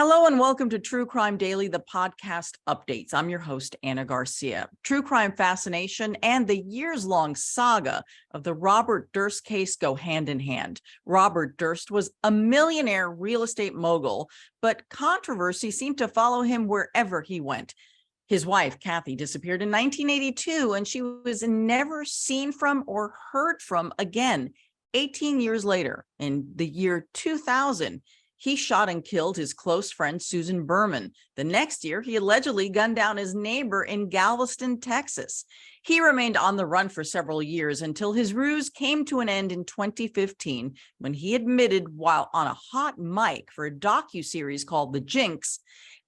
Hello and welcome to True Crime Daily, the podcast updates. I'm your host, Anna Garcia. True crime fascination and the years-long saga of the Robert Durst case go hand in hand. Robert Durst was a millionaire real estate mogul, but controversy seemed to follow him wherever he went. His wife, Kathie, disappeared in 1982, and she was never seen from or heard from again. 18 years later, in the year 2000, he shot and killed his close friend, Susan Berman. The next year, he allegedly gunned down his neighbor in Galveston, Texas. He remained on the run for several years until his ruse came to an end in 2015, when he admitted while on a hot mic for a docuseries called The Jinx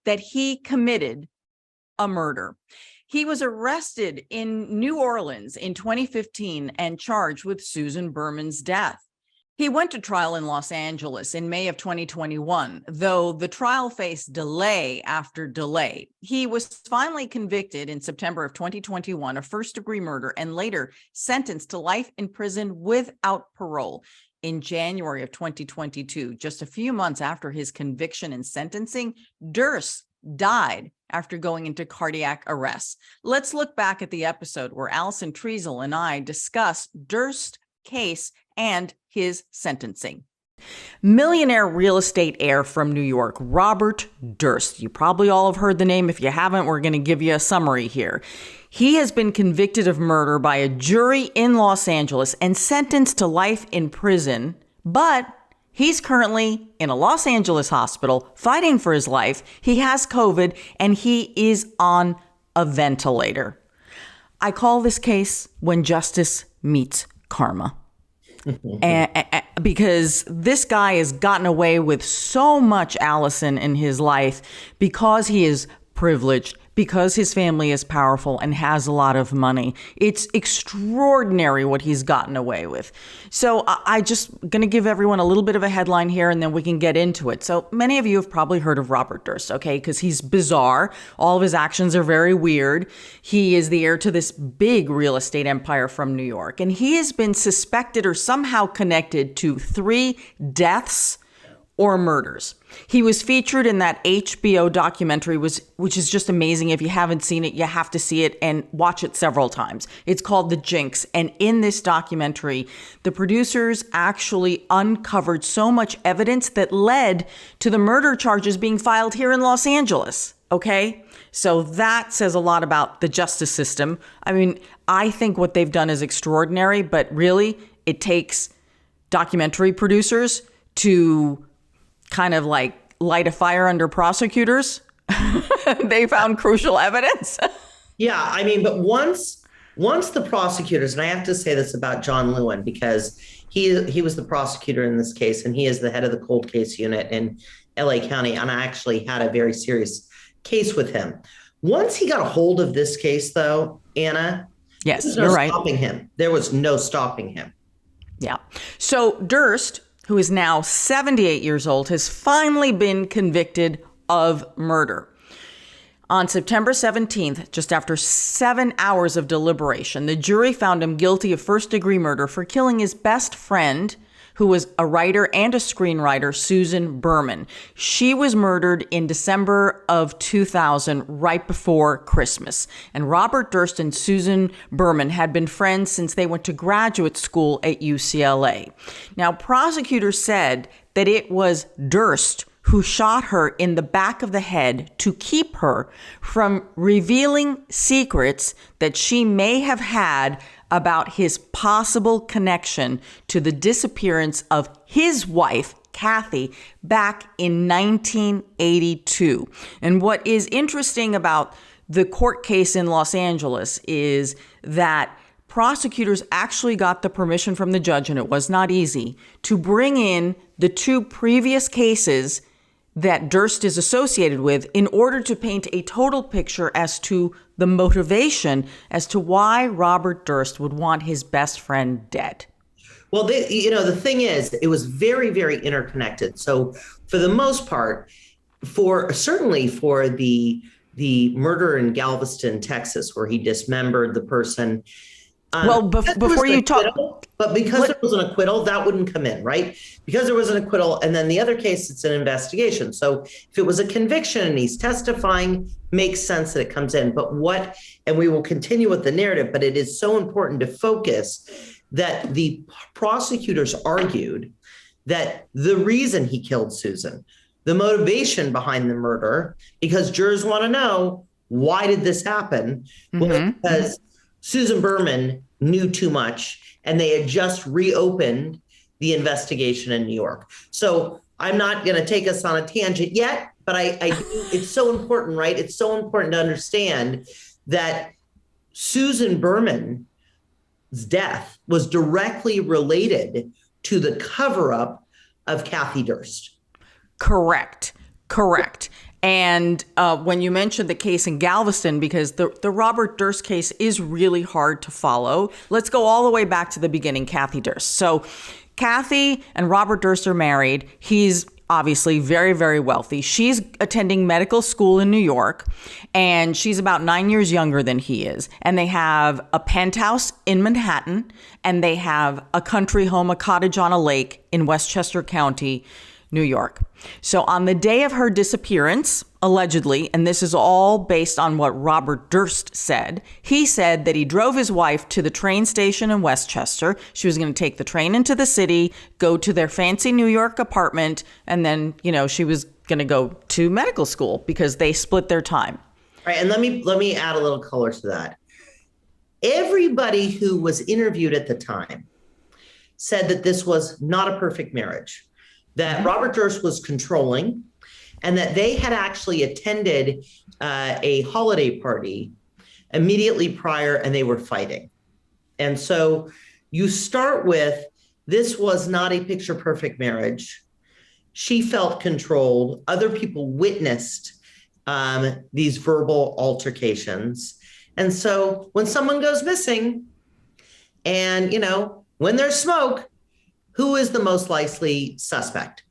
that he committed a murder. He was arrested in New Orleans in 2015 and charged with Susan Berman's death. He went to trial in Los Angeles in May of 2021, though the trial faced delay after delay. He was finally convicted in September of 2021 of first-degree murder and later sentenced to life in prison without parole. In January of 2022, just a few months after his conviction and sentencing, Durst died after going into cardiac arrest. Let's look back at the episode where Allison Treasel and I discuss Durst's case and his sentencing. Millionaire real estate heir from New York, Robert Durst. You probably all have heard the name. If you haven't, we're going to give you a summary here. He has been convicted of murder by a jury in Los Angeles and sentenced to life in prison, but he's currently in a Los Angeles hospital fighting for his life. He has COVID and he is on a ventilator. I call this case When Justice Meets Karma. Because this guy has gotten away with so much, Allison, in his life because he is privileged, because his family is powerful and has a lot of money. It's extraordinary what he's gotten away with. So I just going to give everyone a little bit of a headline here and then we can get into it. So many of you have probably heard of Robert Durst, okay, because he's bizarre. All of his actions are very weird. He is the heir to this big real estate empire from New York, and he has been suspected or somehow connected to 3 deaths or murders. He was featured in that HBO documentary, which is just amazing. If you haven't seen it, you have to see it and watch it several times. It's called The Jinx. And in this documentary, the producers actually uncovered so much evidence that led to the murder charges being filed here in Los Angeles. Okay? So that says a lot about the justice system. I mean, I think what they've done is extraordinary, but really it takes documentary producers to kind of like light a fire under prosecutors. They found crucial evidence. Yeah, I mean, but once the prosecutors, and I have to say this about John Lewin, because he was the prosecutor in this case, and he is the head of the cold case unit in LA County, and I actually had a very serious case with him. Once he got a hold of this case, though, Anna, yes, there was no you're right. stopping him. There was no stopping him. Yeah. So Durst, who is now 78 years old, has finally been convicted of murder. On September 17th, just after 7 hours of deliberation, the jury found him guilty of first-degree murder for killing his best friend, who was a writer and a screenwriter, Susan Berman. She was murdered in December of 2000, right before Christmas. And Robert Durst and Susan Berman had been friends since they went to graduate school at UCLA. Now, prosecutors said that it was Durst who shot her in the back of the head to keep her from revealing secrets that she may have had about his possible connection to the disappearance of his wife, Kathie, back in 1982. And what is interesting about the court case in Los Angeles is that prosecutors actually got the permission from the judge, and it was not easy, to bring in the 2 previous cases that Durst is associated with in order to paint a total picture as to the motivation as to why Robert Durst would want his best friend dead. Well, the thing is, it was very, very interconnected. So for the most part, certainly for the murder in Galveston, Texas, where he dismembered the person, Before you talk, but because there was an acquittal, that wouldn't come in, right? Because there was an acquittal, and then the other case, it's an investigation. So if it was a conviction and he's testifying, makes sense that it comes in. But and we will continue with the narrative, but it is so important to focus that the prosecutors argued that the reason he killed Susan, the motivation behind the murder, because jurors want to know, why did this happen? Was because Susan Berman knew too much, and they had just reopened the investigation in New York. So I'm not going to take us on a tangent yet, but it's so important, right? It's so important to understand that Susan Berman's death was directly related to the cover-up of Kathie Durst. Correct. And when you mentioned the case in Galveston, because the Robert Durst case is really hard to follow, let's go all the way back to the beginning, Kathie Durst. So Kathie and Robert Durst are married. He's obviously very, very wealthy. She's attending medical school in New York, and she's about 9 years younger than he is. And they have a penthouse in Manhattan, and they have a country home, a cottage on a lake in Westchester County, New York. So on the day of her disappearance, allegedly, and this is all based on what Robert Durst said, he said that he drove his wife to the train station in Westchester. She was going to take the train into the city, go to their fancy New York apartment, and then, she was going to go to medical school because they split their time. All right, and let me add a little color to that. Everybody who was interviewed at the time said that this was not a perfect marriage, that Robert Durst was controlling, and that they had actually attended a holiday party immediately prior, and they were fighting. And so you start with, this was not a picture perfect marriage. She felt controlled. Other people witnessed these verbal altercations. And so when someone goes missing and, when there's smoke, who is the most likely suspect?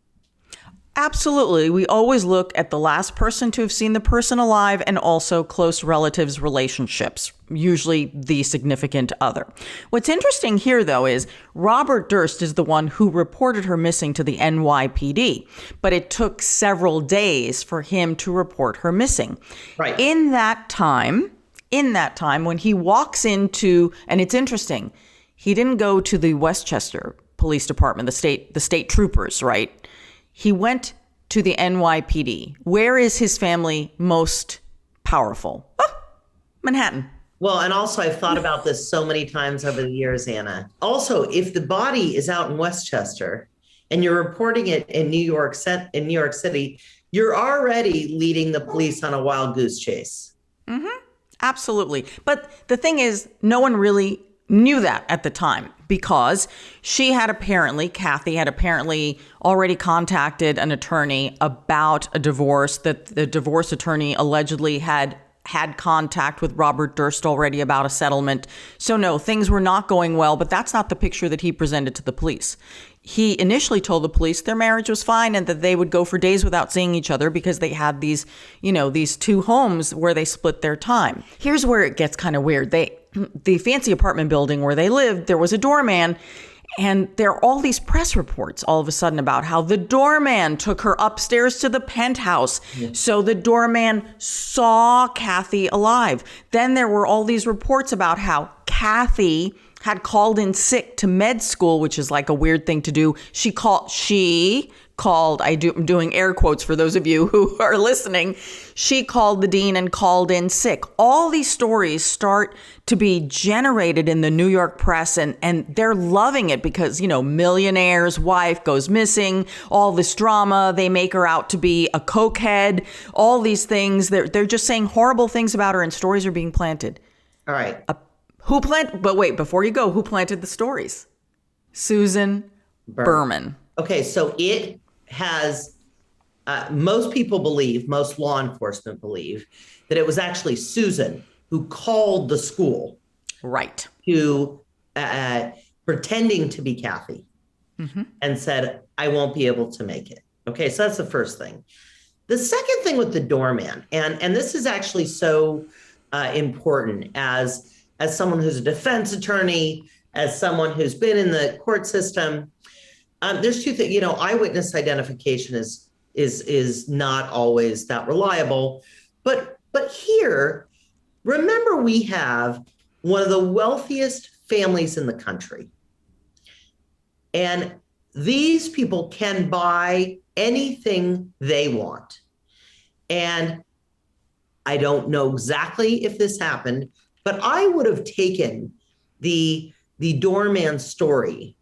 Absolutely. We always look at the last person to have seen the person alive, and also close relatives' relationships, usually the significant other. What's interesting here, though, is Robert Durst is the one who reported her missing to the NYPD, but it took several days for him to report her missing. Right. In that time, when he walks into, and it's interesting, he didn't go to the Westchester Police Department, the state troopers, right? He went to the NYPD. Where is his family most powerful? Oh, Manhattan. Well, and also I've thought about this so many times over the years, Anna. Also, if the body is out in Westchester and you're reporting it in New York City, you're already leading the police on a wild goose chase. Absolutely. But the thing is, no one really knew that at the time, because Kathie had apparently already contacted an attorney about a divorce, that the divorce attorney allegedly had contact with Robert Durst already about a settlement. So no, things were not going well, but that's not the picture that he presented to the police. He initially told the police their marriage was fine and that they would go for days without seeing each other because they had these two homes where they split their time. Here's where it gets kind of weird. The fancy apartment building where they lived, there was a doorman, and there are all these press reports all of a sudden about how the doorman took her upstairs to the penthouse. Yeah. So the doorman saw Kathie alive. Then there were all these reports about how Kathie had called in sick to med school, which is like a weird thing to do. She called, I'm doing air quotes for those of you who are listening. She called the dean and called in sick. All these stories start to be generated in the New York press, and they're loving it because, Millionaire's wife goes missing, all this drama. They make her out to be a cokehead, all these things. They're just saying horrible things about her, and stories are being planted. All right. But wait, before you go, who planted the stories? Susan Berman. Okay, so it has, most law enforcement believe that it was actually Susan who called the school. Right. To pretending to be Kathie and said, I won't be able to make it. Okay, so that's the first thing. The second thing with the doorman, and this is actually so important, as as someone who's a defense attorney, as someone who's been in the court system, there's two things. Eyewitness identification is not always that reliable, but here, remember, we have one of the wealthiest families in the country, and these people can buy anything they want. And I don't know exactly if this happened, but I would have taken the doorman story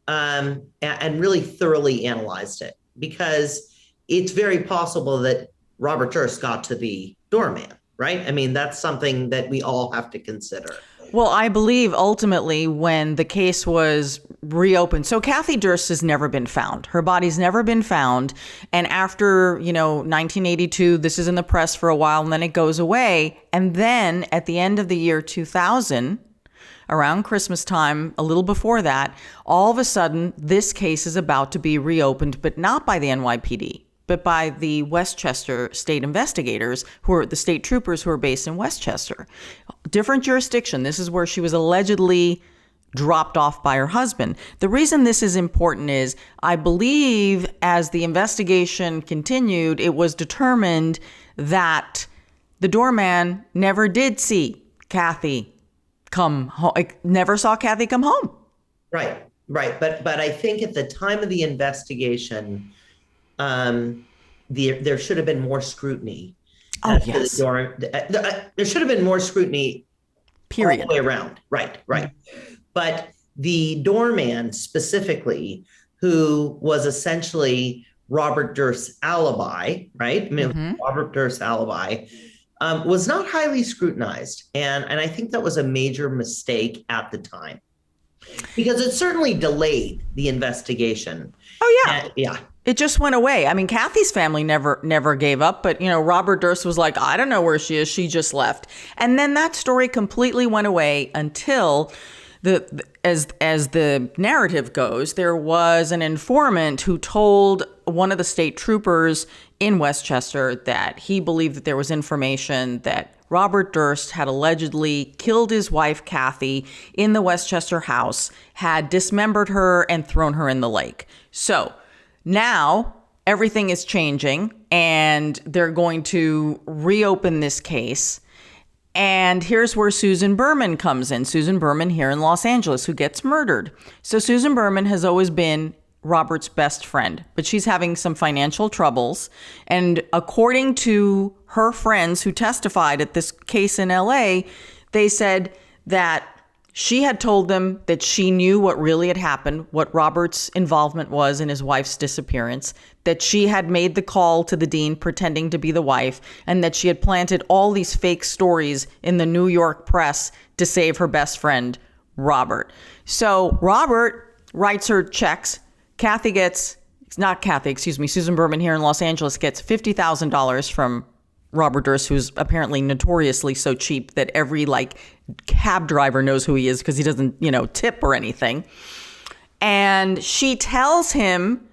and really thoroughly analyzed it, because it's very possible that Robert Durst got to be doorman, right? I mean, that's something that we all have to consider. Well, I believe ultimately when the case was reopened, so Kathie Durst has never been found. Her body's never been found. And after, 1982, this is in the press for a while, and then it goes away. And then at the end of the year 2000, around Christmas time, a little before that, all of a sudden, this case is about to be reopened, but not by the NYPD, but by the Westchester state investigators, who are the state troopers who are based in Westchester. Different jurisdiction. This is where she was allegedly dropped off by her husband. The reason this is important is, I believe as the investigation continued, it was determined that the doorman never did see Kathie come home, never saw Kathie come home. Right. But I think at the time of the investigation, there should have been more scrutiny. Oh, yes. There should have been more scrutiny. Period. All the way around. Right. But the doorman specifically, who was essentially Robert Durst's alibi, right? Robert Durst's alibi, was not highly scrutinized. And I think that was a major mistake at the time, because it certainly delayed the investigation. Oh, yeah. Yeah. It just went away. I mean, Kathie's family never gave up, but Robert Durst was like, I don't know where she is. She just left. And then that story completely went away until as the narrative goes, there was an informant who told one of the state troopers in Westchester that he believed that there was information that Robert Durst had allegedly killed his wife, Kathie, in the Westchester house, had dismembered her and thrown her in the lake. So now everything is changing, and they're going to reopen this case. And here's where Susan Berman comes in. Susan Berman here in Los Angeles, who gets murdered. So Susan Berman has always been Robert's best friend, but she's having some financial troubles. And according to her friends who testified at this case in LA, they said that she had told them that she knew what really had happened, what Robert's involvement was in his wife's disappearance, that she had made the call to the dean pretending to be the wife, and that she had planted all these fake stories in the New York press to save her best friend, Robert. So Robert writes her checks. Susan Berman here in Los Angeles gets $50,000 from Robert Durst, who's apparently notoriously so cheap that every cab driver knows who he is because he doesn't, tip or anything. And she tells him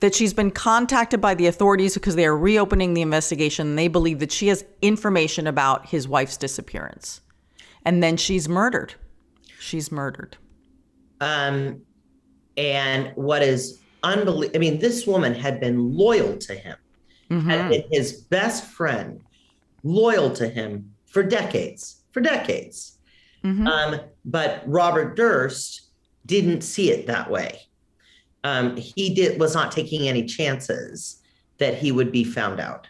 that she's been contacted by the authorities because they are reopening the investigation. And they believe that she has information about his wife's disappearance. And then she's murdered. And what is unbelievable, this woman had been loyal to him. Had been his best friend, loyal to him for decades. But Robert Durst didn't see it that way. He was not taking any chances that he would be found out.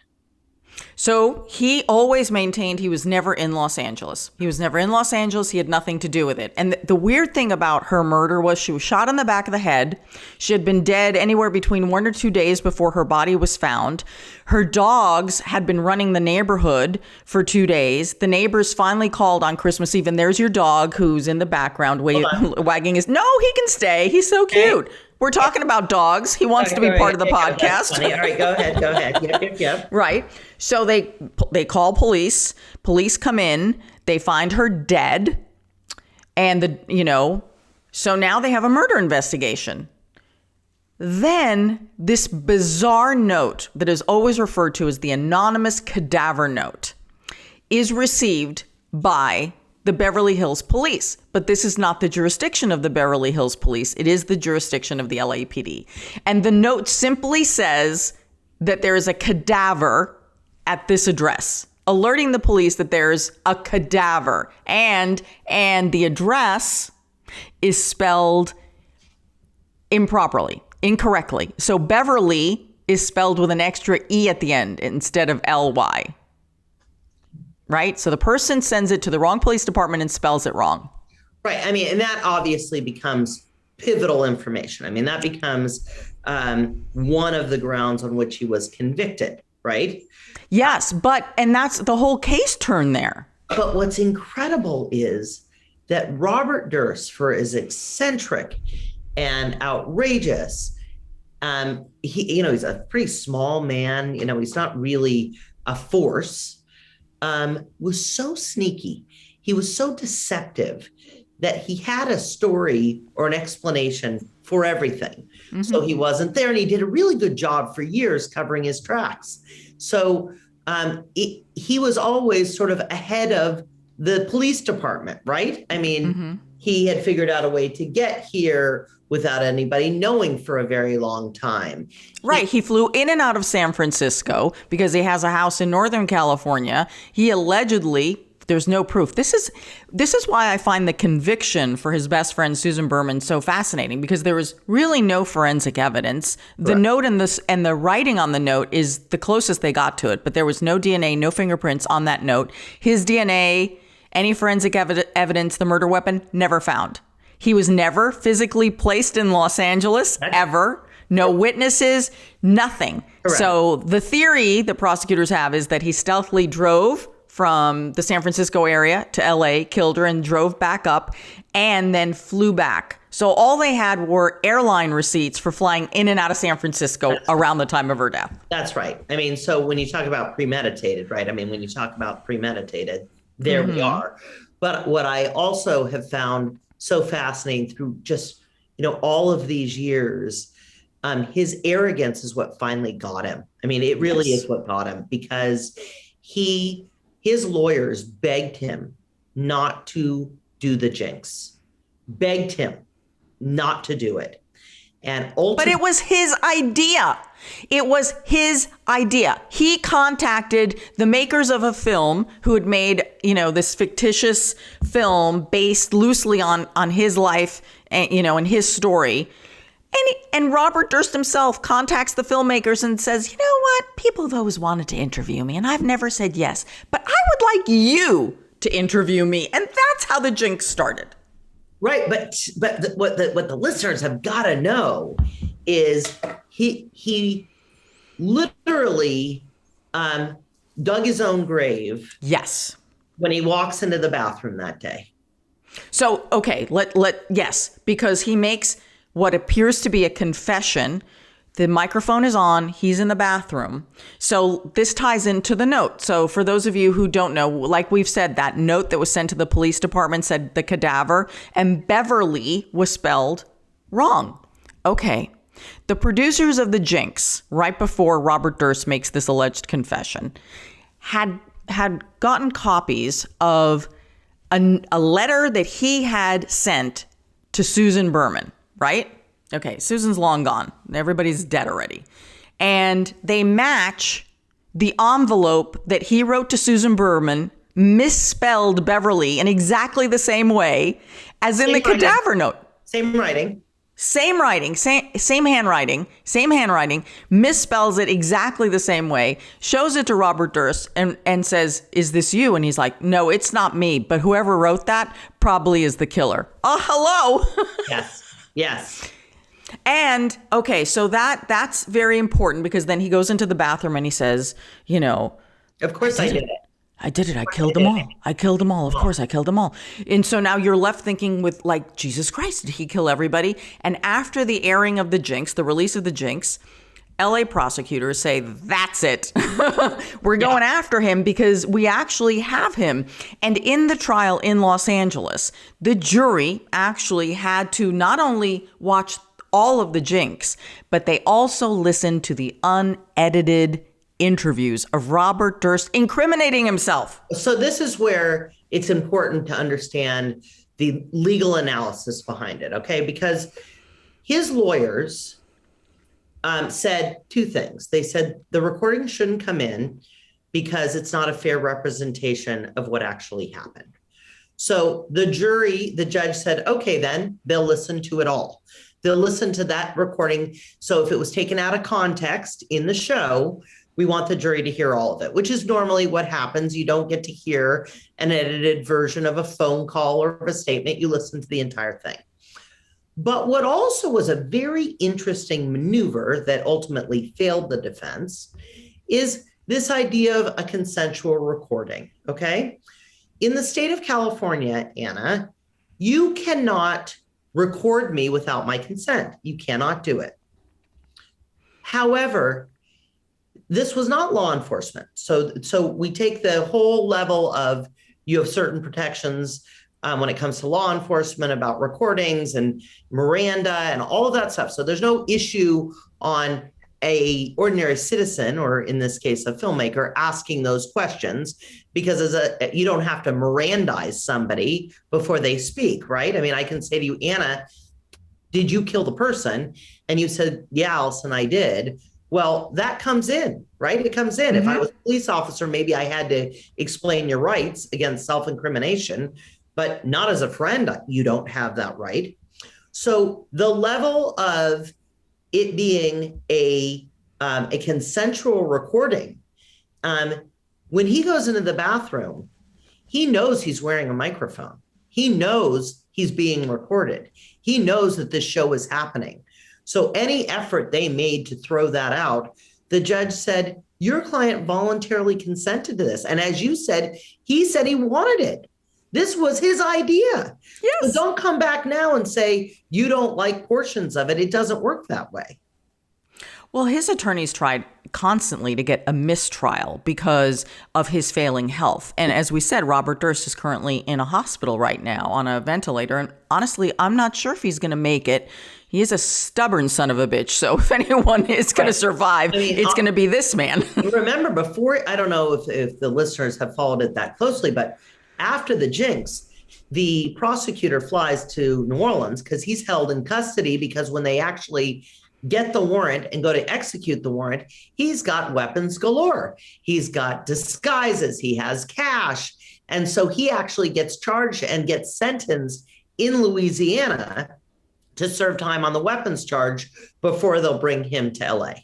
So he always maintained he was never in Los Angeles. He had nothing to do with it. And the weird thing about her murder was she was shot in the back of the head. She had been dead anywhere between 1 or 2 days before her body was found. Her dogs had been running the neighborhood for 2 days. The neighbors finally called on Christmas Eve, and there's your dog who's in the background wagging his... No, he can stay. He's so cute. We're talking about dogs. He wants to be part of the podcast. All right, go ahead. Yep. Right. So they call police. Police come in. They find her dead. And so now they have a murder investigation. Then this bizarre note that is always referred to as the anonymous cadaver note is received by the Beverly Hills Police. But this is not the jurisdiction of the Beverly Hills Police. It is the jurisdiction of the LAPD. And the note simply says that there is a cadaver at this address, alerting the police that there's a cadaver. And the address is spelled improperly, incorrectly. So Beverly is spelled with an extra E at the end instead of LY. Right? So the person sends it to the wrong police department and spells it wrong. Right. I mean, and that obviously becomes pivotal information. I mean, that becomes one of the grounds on which he was convicted, right? Yes, and that's the whole case turned there. But what's incredible is that Robert Durst, for as eccentric and outrageous, he's a pretty small man, he's not really a force, was so sneaky. He was so deceptive that he had a story or an explanation for everything. Mm-hmm. So he wasn't there, and he did a really good job for years covering his tracks. So he was always sort of ahead of the police department, right? I mean, he had figured out a way to get here without anybody knowing for a very long time. Right. He flew in and out of San Francisco because he has a house in Northern California. He allegedly, there's no proof. This is why I find the conviction for his best friend, Susan Berman, so fascinating, because there was really no forensic evidence. The note and the writing on the note is the closest they got to it, but there was no DNA, no fingerprints on that note. His DNA, any forensic evidence, the murder weapon, never found. He was never physically placed in Los Angeles, ever. No witnesses, nothing. Correct. So the theory that prosecutors have is that he stealthily drove from the San Francisco area to LA, killed her, and drove back up, and then flew back. So all they had were airline receipts for flying in and out of San Francisco around the time of her death. That's right. I mean, so when you talk about premeditated, right? I mean, when you talk about premeditated, there we are. But what I also have found so fascinating through just, all of these years, his arrogance is what finally got him. I mean, it really is what got him, because his lawyers begged him not to do the Jinx, begged him not to do it. And ultimately, but it was his idea. It was his idea. He contacted the makers of a film who had made, this fictitious film based loosely on his life and, and his story. And Robert Durst himself contacts the filmmakers and says, you know what? People have always wanted to interview me, and I've never said yes. But I would like you to interview me. And that's how the Jinx started. Right. But what the listeners have got to know is he literally dug his own grave. Yes. When he walks into the bathroom that day. So, okay, yes, because he makes what appears to be a confession. The microphone is on. He's in the bathroom. So this ties into the note. So for those of you who don't know, like we've said, that note that was sent to the police department said the cadaver, and Beverly was spelled wrong. Okay. The producers of the Jinx, right before Robert Durst makes this alleged confession, had gotten copies of a letter that he had sent to Susan Berman, right? Okay, Susan's long gone. Everybody's dead already. And they match the envelope that he wrote to Susan Berman, misspelled Beverly in exactly the same way as in the cadaver note. Same writing. Same writing, same handwriting, misspells it exactly the same way, shows it to Robert Durst and says, is this you? And he's like, no, it's not me, but whoever wrote that probably is the killer. Oh, hello. Yes. And okay, so that's very important, because then he goes into the bathroom and he says, of course I did it. I did it. I killed them all. Of course, I killed them all. And so now you're left thinking with, like, Jesus Christ, did he kill everybody? And after the airing of the Jinx, the release of the Jinx, LA prosecutors say, that's it. We're going after him because we actually have him. And in the trial in Los Angeles, the jury actually had to not only watch all of the Jinx, but they also listened to the unedited interviews of Robert Durst incriminating himself. So this is where it's important to understand the legal analysis behind it, okay? Because his lawyers said two things. They said the recording shouldn't come in because it's not a fair representation of what actually happened. So the judge said, okay, then they'll listen to it all. They'll listen to that recording. So if it was taken out of context in the show, we want the jury to hear all of it, which is normally what happens. You don't get to hear an edited version of a phone call or of a statement. You listen to the entire thing. But what also was a very interesting maneuver that ultimately failed the defense is this idea of a consensual recording, okay? In the state of California, Anna, you cannot record me without my consent. You cannot do it. However, this was not law enforcement. So we take the whole level of you have certain protections when it comes to law enforcement about recordings and Miranda and all of that stuff. So there's no issue on a ordinary citizen, or in this case, a filmmaker, asking those questions, because you don't have to Mirandize somebody before they speak, right? I mean, I can say to you, Anna, did you kill the person? And you said, yeah, Allison, I did. Well, that comes in, right? It comes in. If I was a police officer, maybe I had to explain your rights against self-incrimination, but not as a friend, you don't have that right. So the level of it being a consensual recording, when he goes into the bathroom, he knows he's wearing a microphone. He knows he's being recorded. He knows that this show is happening. So any effort they made to throw that out, the judge said, your client voluntarily consented to this. And as you said, he said he wanted it. This was his idea. Yes. So don't come back now and say you don't like portions of it. It doesn't work that way. Well, his attorneys tried constantly to get a mistrial because of his failing health. And as we said, Robert Durst is currently in a hospital right now on a ventilator. And honestly, I'm not sure if he's going to make it. He is a stubborn son of a bitch. So if anyone is going to survive, it's going to be this man. Remember before, I don't know if the listeners have followed it that closely, but after the Jinx, the prosecutor flies to New Orleans because he's held in custody, because when they actually get the warrant and go to execute the warrant, he's got weapons galore. He's got disguises. He has cash. And so he actually gets charged and gets sentenced in Louisiana to serve time on the weapons charge before they'll bring him to LA.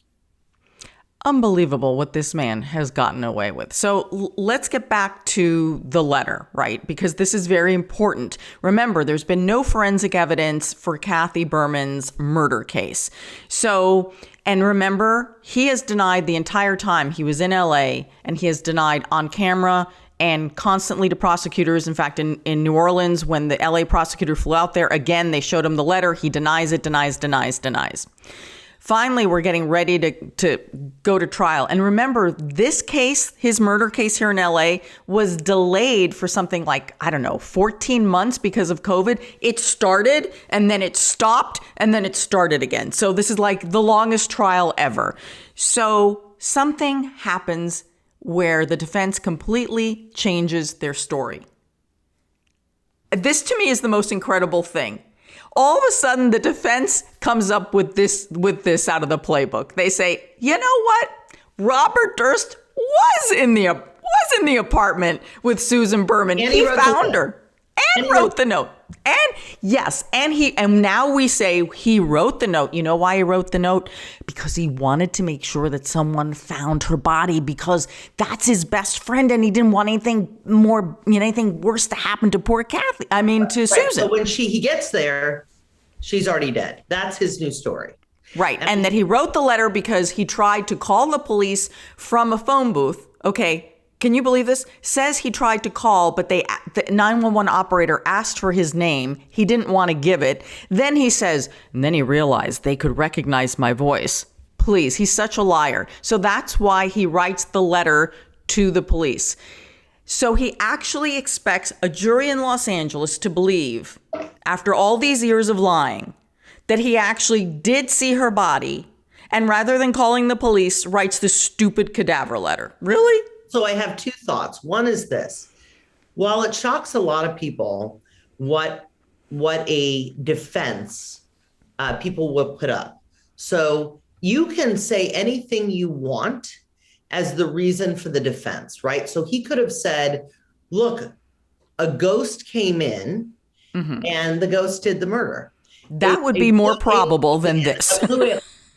Unbelievable what this man has gotten away with. So let's get back to the letter, right? Because this is very important. Remember, there's been no forensic evidence for Kathie Berman's murder case. So, and remember, he has denied the entire time he was in LA, and he has denied on camera and constantly to prosecutors. In fact, in New Orleans, when the LA prosecutor flew out there, again, they showed him the letter. He denies it, denies. Finally, we're getting ready to go to trial. And remember, this case, his murder case here in LA, was delayed for something like, 14 months because of COVID. It started and then it stopped and then it started again. So this is like the longest trial ever. So something happens where the defense completely changes their story. This to me is the most incredible thing. All of a sudden, the defense comes up with this out of the playbook. They say, you know what? Robert Durst was in the apartment with Susan Berman. He found her and wrote the note. And yes, and now we say he wrote the note. You know why he wrote the note? Because he wanted to make sure that someone found her body, because that's his best friend, and he didn't want anything worse to happen to poor Kathie. To Susan. So when he gets there, she's already dead. That's his new story. Right. And that he wrote the letter because he tried to call the police from a phone booth. Okay. Can you believe this? Says he tried to call, but the 911 operator asked for his name. He didn't want to give it. Then he says, and then he realized they could recognize my voice. Please, he's such a liar. So that's why he writes the letter to the police. So he actually expects a jury in Los Angeles to believe, after all these years of lying, that he actually did see her body, and rather than calling the police, writes this stupid cadaver letter. Really? So I have two thoughts. One is this. While it shocks a lot of people what a defense people will put up. So you can say anything you want as the reason for the defense, right? So he could have said, look, a ghost came in and the ghost did the murder. That would be more probable than this.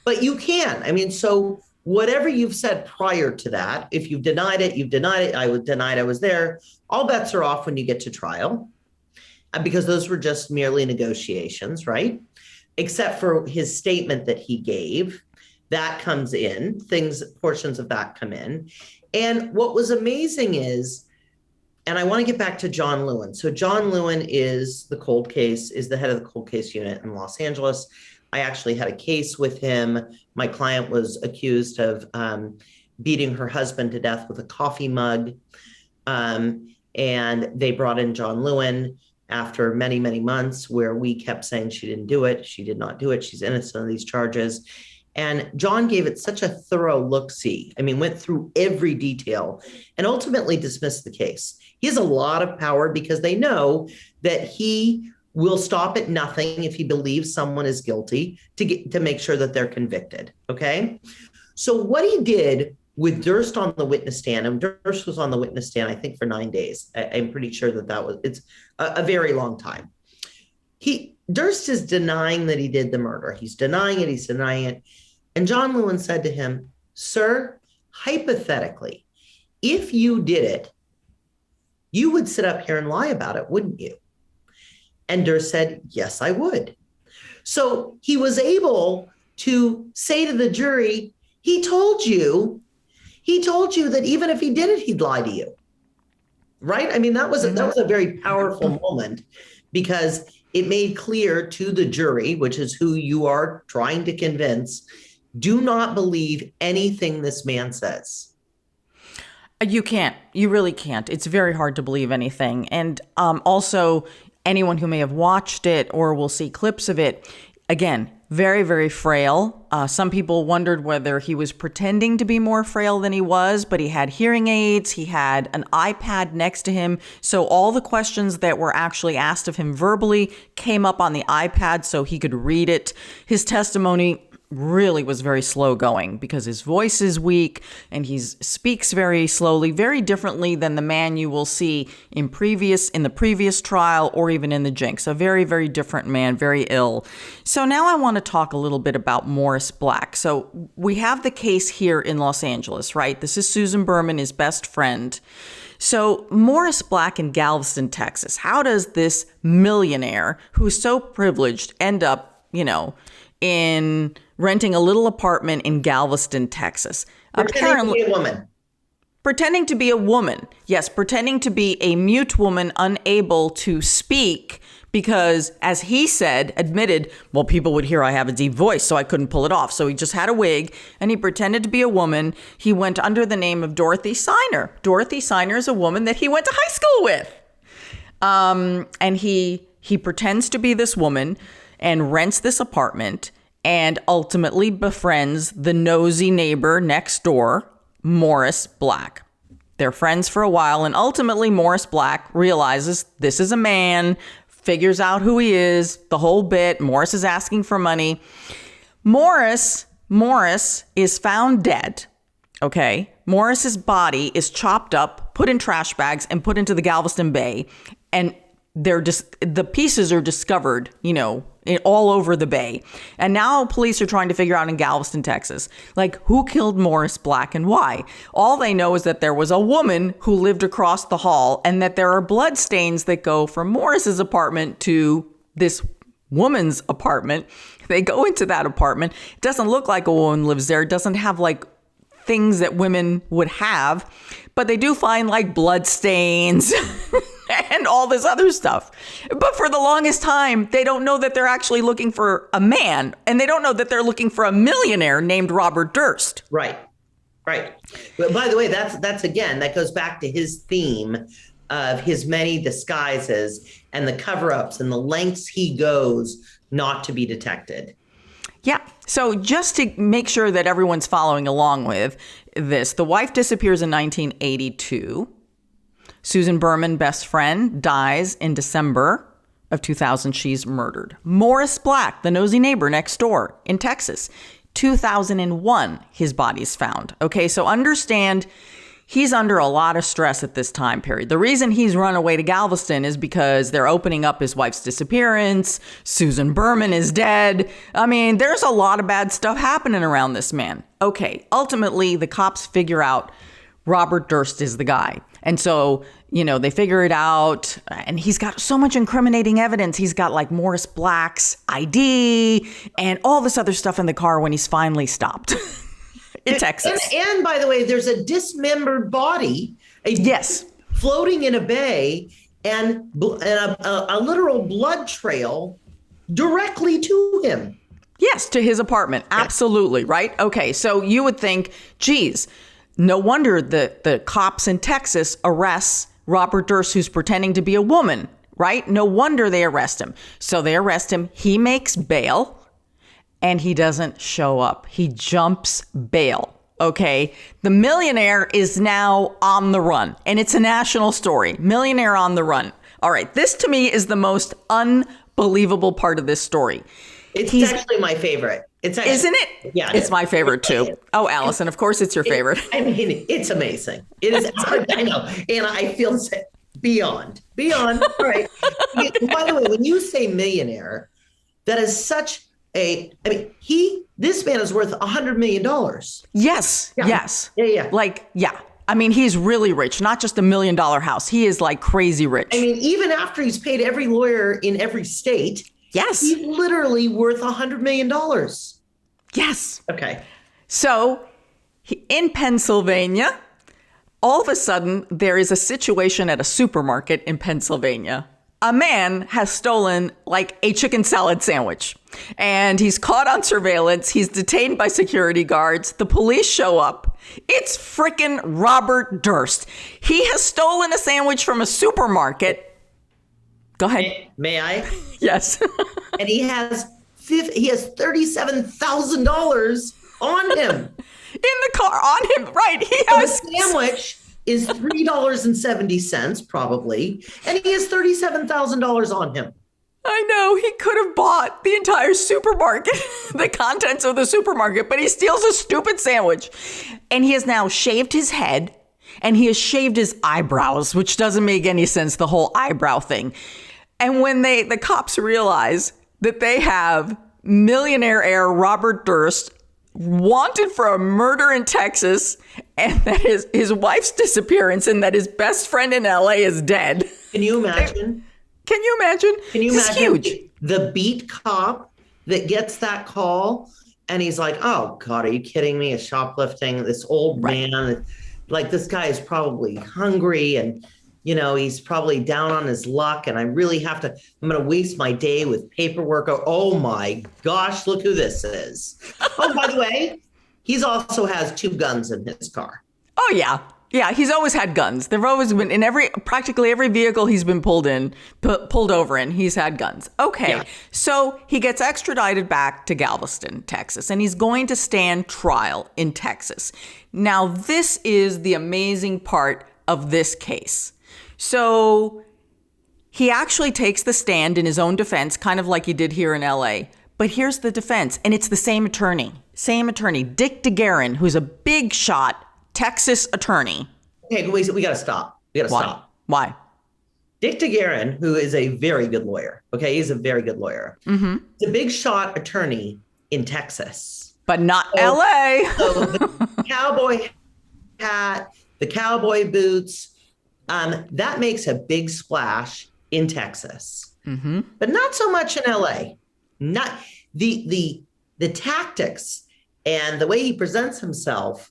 But you can. I mean, so whatever you've said prior to that, if you've denied it, you've denied it. I was denied I was there. All bets are off when you get to trial because those were just merely negotiations, right? Except for his statement that he gave. That comes in, portions of that come in. And what was amazing is, and I want to get back to John Lewin. So John Lewin is the head of the cold case unit in Los Angeles. I actually had a case with him. My client was accused of beating her husband to death with a coffee mug. And they brought in John Lewin after many, many months where we kept saying she didn't do it. She did not do it. She's innocent of these charges. And John gave it such a thorough look-see. I mean, went through every detail and ultimately dismissed the case. He has a lot of power because they know that he will stop at nothing if he believes someone is guilty to make sure that they're convicted. Okay. So what he did with Durst on the witness stand, and Durst was on the witness stand, I think, for 9 days. I'm pretty sure it's a very long time. Durst is denying that he did the murder. He's denying it. And John Lewin said to him, sir, hypothetically, if you did it, you would sit up here and lie about it, wouldn't you? And Durst said, yes, I would. So he was able to say to the jury, he told you that even if he did it, he'd lie to you. Right? I mean, that was a very powerful moment because it made clear to the jury, which is who you are trying to convince, do not believe anything this man says. You can't. You really can't. It's very hard to believe anything. And also, anyone who may have watched it or will see clips of it, again, very, very frail. Some people wondered whether he was pretending to be more frail than he was, but he had hearing aids. He had an iPad next to him. So all the questions that were actually asked of him verbally came up on the iPad so he could read it. His testimony really was very slow going because his voice is weak and he speaks very slowly, very differently than the man you will see in the previous trial or even in the Jinx. A very, very different man, very ill. So now I want to talk a little bit about Morris Black. So we have the case here in Los Angeles, right? This is Susan Berman, his best friend. So Morris Black in Galveston, Texas. How does this millionaire who's so privileged end up, in renting a little apartment in Galveston, Texas? Pretending to be a woman. Yes, pretending to be a mute woman unable to speak because, as he admitted, well, people would hear I have a deep voice, so I couldn't pull it off. So he just had a wig and he pretended to be a woman. He went under the name of Dorothy Siner. Dorothy Siner is a woman that he went to high school with. And he pretends to be this woman and rents this apartment and ultimately befriends the nosy neighbor next door, Morris Black. They're friends for a while, and ultimately Morris Black realizes this is a man, figures out who he is, the whole bit. Morris is asking for money. Morris is found dead, okay? Morris's body is chopped up, put in trash bags, and put into the Galveston Bay, and the pieces are discovered, all over the bay. And now police are trying to figure out in Galveston, Texas, who killed Morris Black and why. All they know is that there was a woman who lived across the hall and that there are blood stains that go from Morris's apartment to this woman's apartment. They go into that apartment. It doesn't look like a woman lives there. It doesn't have things that women would have, but they do find blood stains and all this other stuff. But for the longest time, they don't know that they're actually looking for a man, and they don't know that they're looking for a millionaire named Robert Durst. Right. But by the way, that goes back to his theme of his many disguises and the cover-ups and the lengths he goes not to be detected. Yeah. So just to make sure that everyone's following along with this, the wife disappears in 1982. Susan Berman, best friend, dies in December of 2000. She's murdered. Morris Black, the nosy neighbor next door in Texas, 2001, his body's found. Okay, so understand he's under a lot of stress at this time period. The reason he's run away to Galveston is because they're opening up his wife's disappearance. Susan Berman is dead. I mean, there's a lot of bad stuff happening around this man. Okay, ultimately, the cops figure out Robert Durst is the guy. And so, they figure it out, and he's got so much incriminating evidence. He's got like Morris Black's ID and all this other stuff in the car when he's finally stopped. In Texas. And by the way, there's a dismembered body. Yes. Floating in a bay and a literal blood trail directly to him. Yes, to his apartment. Absolutely. Right. Okay. So you would think, geez, no wonder the cops in Texas arrests Robert Durst, who's pretending to be a woman. Right. No wonder they arrest him. So they arrest him. He makes bail. And he doesn't show up. He jumps bail. Okay. The Millionaire is now on the run. And it's a national story. Millionaire on the run. All right. This to me is the most unbelievable part of this story. It's actually my favorite. Isn't it? Yeah. It's my favorite too. Oh, Allison, of course it's your favorite. I mean, it's amazing. It is. I know. And I feel beyond. All right. By the way, when you say millionaire, that is such this man is worth $100 million. Yes. Yeah. Yes. Yeah. I mean, he's really rich, not just $1 million house. He is like crazy rich. I mean, even after he's paid every lawyer in every state. Yes. He's literally worth $100 million. Yes. Okay. So in Pennsylvania, all of a sudden there is a situation at a supermarket in Pennsylvania. A man has stolen like a chicken salad sandwich, and he's caught on surveillance. He's detained by security guards. The police show up. It's frickin' Robert Durst. He has stolen a sandwich from a supermarket. Go ahead. May I? Yes. And he has $37,000 on him. In the car, on him. Right. He has the sandwich is $3.70 probably, and he has $37,000 on him. I know, he could have bought the entire supermarket, the contents of the supermarket, but he steals a stupid sandwich. And he has now shaved his head, and he has shaved his eyebrows, which doesn't make any sense, the whole eyebrow thing. And when the cops realize that they have millionaire heir Robert Durst wanted for a murder in Texas, and that his wife's disappearance, and that his best friend in LA is dead. Can you imagine? Can you imagine? It's huge. The beat cop that gets that call, and he's like, oh God, are you kidding me? A shoplifting, this old man, like this guy is probably hungry, and he's probably down on his luck, and I'm going to waste my day with paperwork. Oh my gosh, look who this is. Oh, by the way, he's also has 2 guns in his car. Oh yeah. Yeah, he's always had guns. They've always been in practically every vehicle he's been pulled over in, he's had guns. Okay. Yeah. So he gets extradited back to Galveston, Texas, and he's going to stand trial in Texas. Now, this is the amazing part of this case. So he actually takes the stand in his own defense, kind of like he did here in LA. But here's the defense, and it's the same attorney, Dick DeGuerin, who's a big shot Texas attorney. Okay, we got to stop. Why? Dick DeGuerin, who is a very good lawyer. Okay, he's a very good lawyer. Mm-hmm. He's a big shot attorney in Texas. But not LA. So the cowboy hat, the cowboy boots, that makes a big splash in Texas, but not so much in LA. Not the tactics and the way he presents himself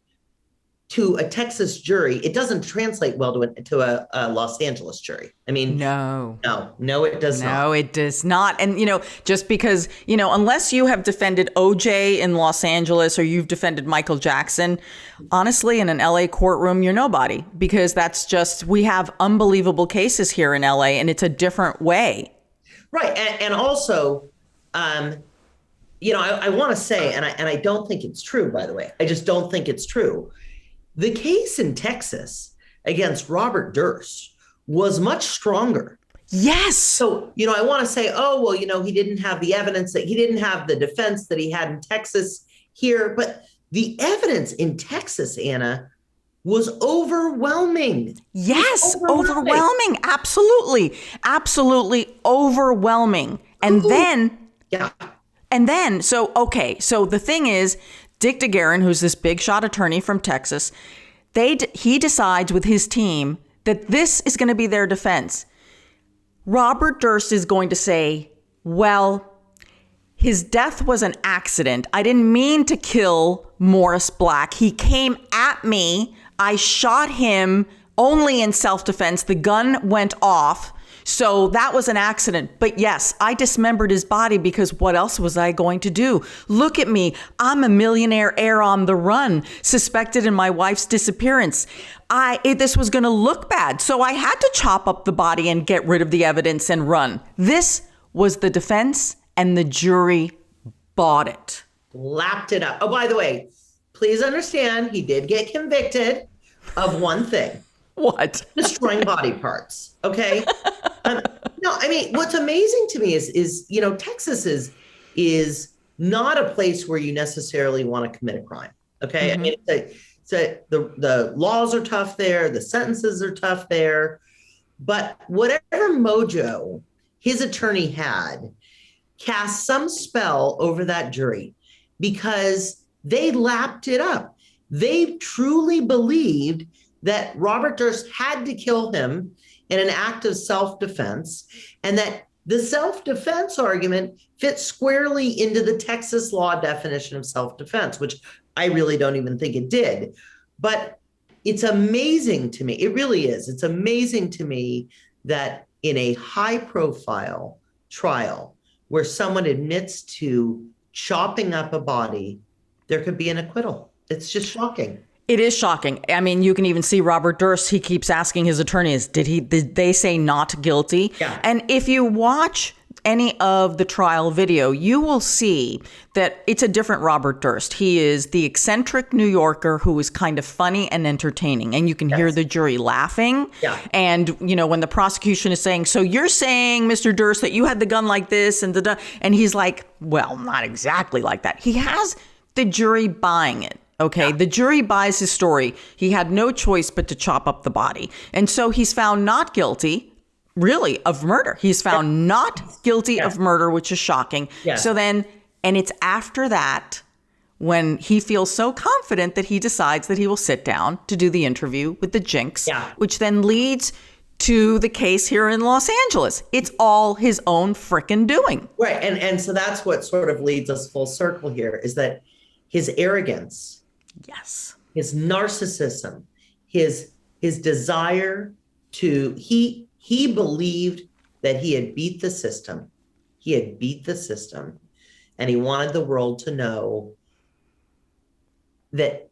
to a Texas jury, it doesn't translate well to a Los Angeles jury. I mean, no, it does not. No, it does not. And, just because, unless you have defended OJ in Los Angeles or you've defended Michael Jackson, honestly, in an LA courtroom, you're nobody, because we have unbelievable cases here in LA, and it's a different way. Right. And also, I want to say, and I don't think it's true, by the way, I just don't think it's true. The case in Texas against Robert Durst was much stronger. Yes. So, I want to say, oh, well, he didn't have the evidence, that he didn't have the defense that he had in Texas here. But the evidence in Texas, Anna, was overwhelming. Yes, overwhelming. Absolutely. Absolutely overwhelming. And then, so the thing is, Dick DeGuerin, who's this big shot attorney from Texas, he decides with his team that this is going to be their defense. Robert Durst is going to say, well, his death was an accident. I didn't mean to kill Morris Black. He came at me. I shot him only in self-defense. The gun went off. So that was an accident. But yes, I dismembered his body because what else was I going to do? Look at me. I'm a millionaire heir on the run, suspected in my wife's disappearance. This was going to look bad. So I had to chop up the body and get rid of the evidence and run. This was the defense, and the jury bought it. Lapped it up. Oh, by the way, please understand, he did get convicted of one thing. What? Destroying body parts. Okay. No, I mean, what's amazing to me is Texas is not a place where you necessarily want to commit a crime. Okay. Mm-hmm. I mean, the laws are tough there. The sentences are tough there. But whatever mojo his attorney had cast some spell over that jury because they lapped it up. They truly believed that Robert Durst had to kill him in an act of self-defense, and that the self-defense argument fits squarely into the Texas law definition of self-defense, which I really don't even think it did. But it's amazing to me. It really is. It's amazing to me that in a high-profile trial where someone admits to chopping up a body, there could be an acquittal. It's just shocking. It is shocking. I mean, you can even see Robert Durst. He keeps asking his attorneys, did they say not guilty? Yeah. And if you watch any of the trial video, you will see that it's a different Robert Durst. He is the eccentric New Yorker who is kind of funny and entertaining. And you can hear the jury laughing. Yeah. And, when the prosecution is saying, so you're saying, Mr. Durst, that you had the gun like this and he's like, well, not exactly like that. He has the jury buying it. Okay, yeah. The jury buys his story. He had no choice but to chop up the body. And so he's found not guilty, really, of murder. He's found not guilty of murder, which is shocking. Yeah. So then, and it's after that when he feels so confident that he decides that he will sit down to do the interview with the Jinx, which then leads to the case here in Los Angeles. It's all his own frickin' doing. Right, and so that's what sort of leads us full circle here, is that his arrogance, yes, his narcissism, his desire to, he believed that he had beat the system. He had beat the system, and he wanted the world to know that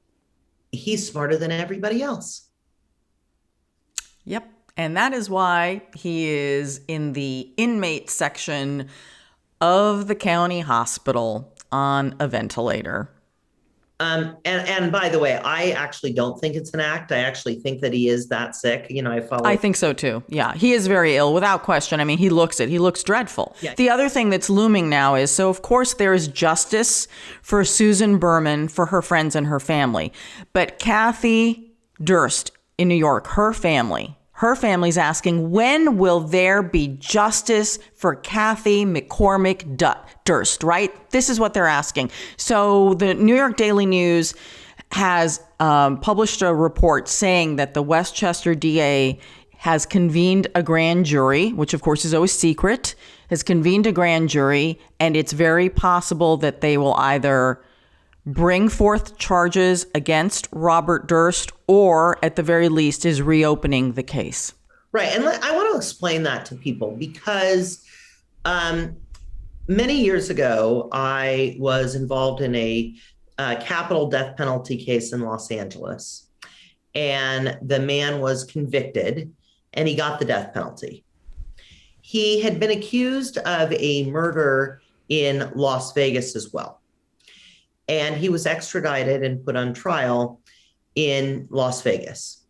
he's smarter than everybody else. Yep. And that is why he is in the inmate section of the county hospital on a ventilator. And by the way, I actually don't think it's an act. I actually think that he is that sick. I think so too. Yeah, he is very ill without question. I mean, he looks it. He looks dreadful. Yeah. The other thing that's looming now is, so of course there is justice for Susan Berman, for her friends and her family. But Kathie Durst in New York, her family's asking, when will there be justice for Kathie McCormick Durst, right? This is what they're asking. So the New York Daily News has published a report saying that the Westchester DA has convened a grand jury, which of course is always secret, has convened a grand jury, and it's very possible that they will either bring forth charges against Robert Durst, or at the very least is reopening the case. Right. And I want to explain that to people because many years ago, I was involved in a capital death penalty case in Los Angeles. And the man was convicted and he got the death penalty. He had been accused of a murder in Las Vegas as well. And he was extradited and put on trial in Las Vegas.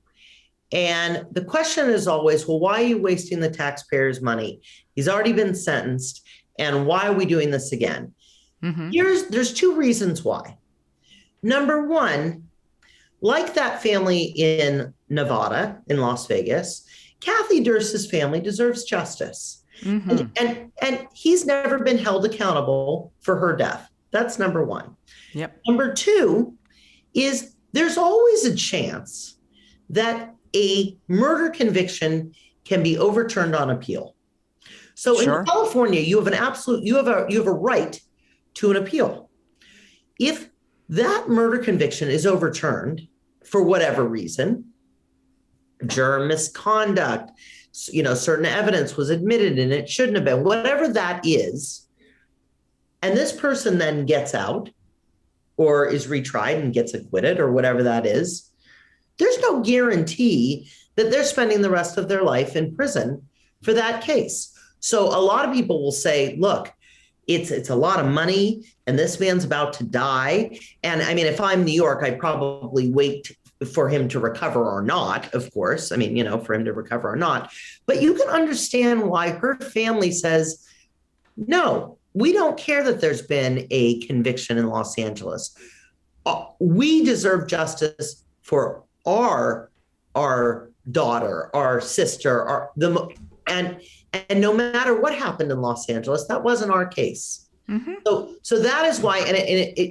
And the question is always, well, why are you wasting the taxpayers' money? He's already been sentenced. And why are we doing this again? There's two reasons why. Number one, like that family in Nevada, in Las Vegas, Kathie Durst's family deserves justice. And he's never been held accountable for her death. That's number one. Yep. Number two is there's always a chance that a murder conviction can be overturned on appeal. So in California, you have a right to an appeal. If that murder conviction is overturned for whatever reason, juror misconduct, certain evidence was admitted and it shouldn't have been, whatever that is, and this person then gets out or is retried and gets acquitted or whatever that is, there's no guarantee that they're spending the rest of their life in prison for that case. So a lot of people will say, look, it's a lot of money and this man's about to die. And I mean, if I'm New York, I'd probably wait for him to recover or not, of course. I mean, for him to recover or not. But you can understand why her family says, no, we don't care that there's been a conviction in Los Angeles. We deserve justice for our daughter, our sister, and no matter what happened in Los Angeles, that wasn't our case. So that is why,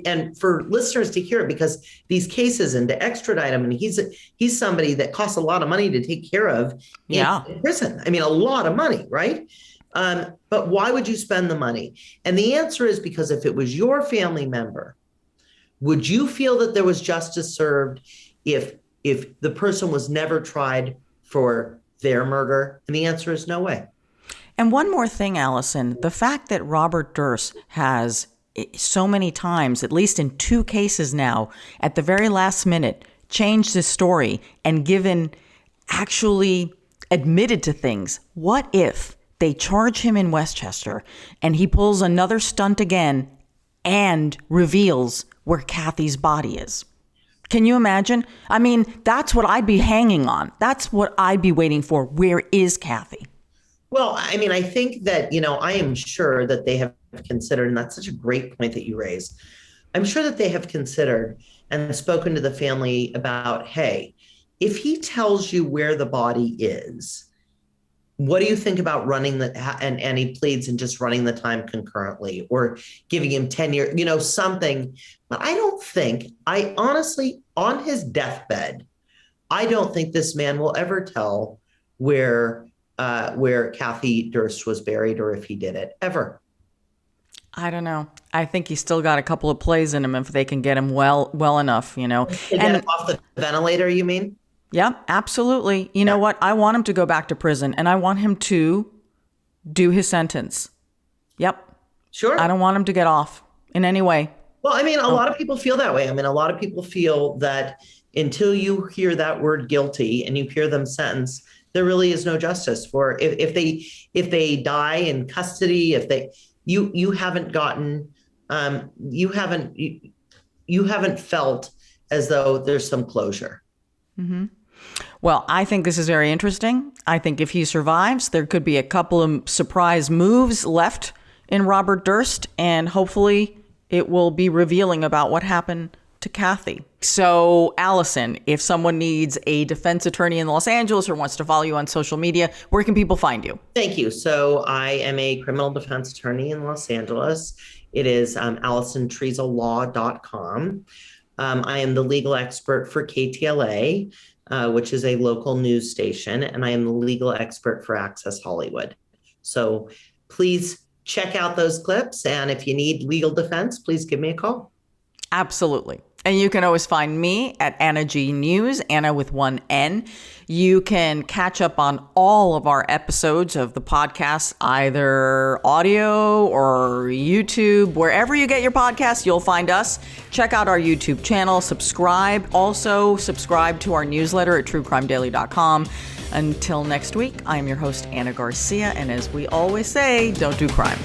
and for listeners to hear it, because these cases and to extradite him, and he's somebody that costs a lot of money to take care of in prison. I mean, a lot of money, right? But why would you spend the money? And the answer is because if it was your family member, would you feel that there was justice served if the person was never tried for their murder? And the answer is no way. And one more thing, Allison, the fact that Robert Durst has so many times, at least in 2 cases now, at the very last minute, changed his story and actually admitted to things. What if they charge him in Westchester and he pulls another stunt again and reveals where Kathie's body is? Can you imagine? I mean, that's what I'd be hanging on. That's what I'd be waiting for. Where is Kathie? Well, I mean, I think that, I am sure that they have considered, and that's such a great point that you raise. I'm sure that they have considered and spoken to the family about, hey, if he tells you where the body is, what do you think about running and he pleads and just running the time concurrently or giving him 10 years, something. But I honestly, on his deathbed, I don't think this man will ever tell where Kathie Durst was buried or if he did it ever. I don't know. I think he's still got a couple of plays in him if they can get him well enough, Get him off the ventilator, you mean? Yeah, absolutely. You know what? I want him to go back to prison and I want him to do his sentence. Yep. Sure. I don't want him to get off in any way. Well, I mean, a lot of people feel that way. I mean, a lot of people feel that until you hear that word guilty and you hear them sentenced, there really is no justice for if they die in custody, you haven't felt as though there's some closure. Well, I think this is very interesting. I think if he survives, there could be a couple of surprise moves left in Robert Durst, and hopefully it will be revealing about what happened to Kathie. So, Allison, if someone needs a defense attorney in Los Angeles or wants to follow you on social media, where can people find you? Thank you. So I am a criminal defense attorney in Los Angeles. It is AllisonTreesalaw.com. I am the legal expert for KTLA, which is a local news station, and I am the legal expert for Access Hollywood. So please check out those clips, and if you need legal defense, please give me a call. Absolutely. And you can always find me at Anna G News, Anna with one N. You can catch up on all of our episodes of the podcast, either audio or YouTube. Wherever you get your podcasts, you'll find us. Check out our YouTube channel, subscribe. Also, subscribe to our newsletter at truecrimedaily.com. Until next week, I am your host, Anna Garcia. And as we always say, don't do crime.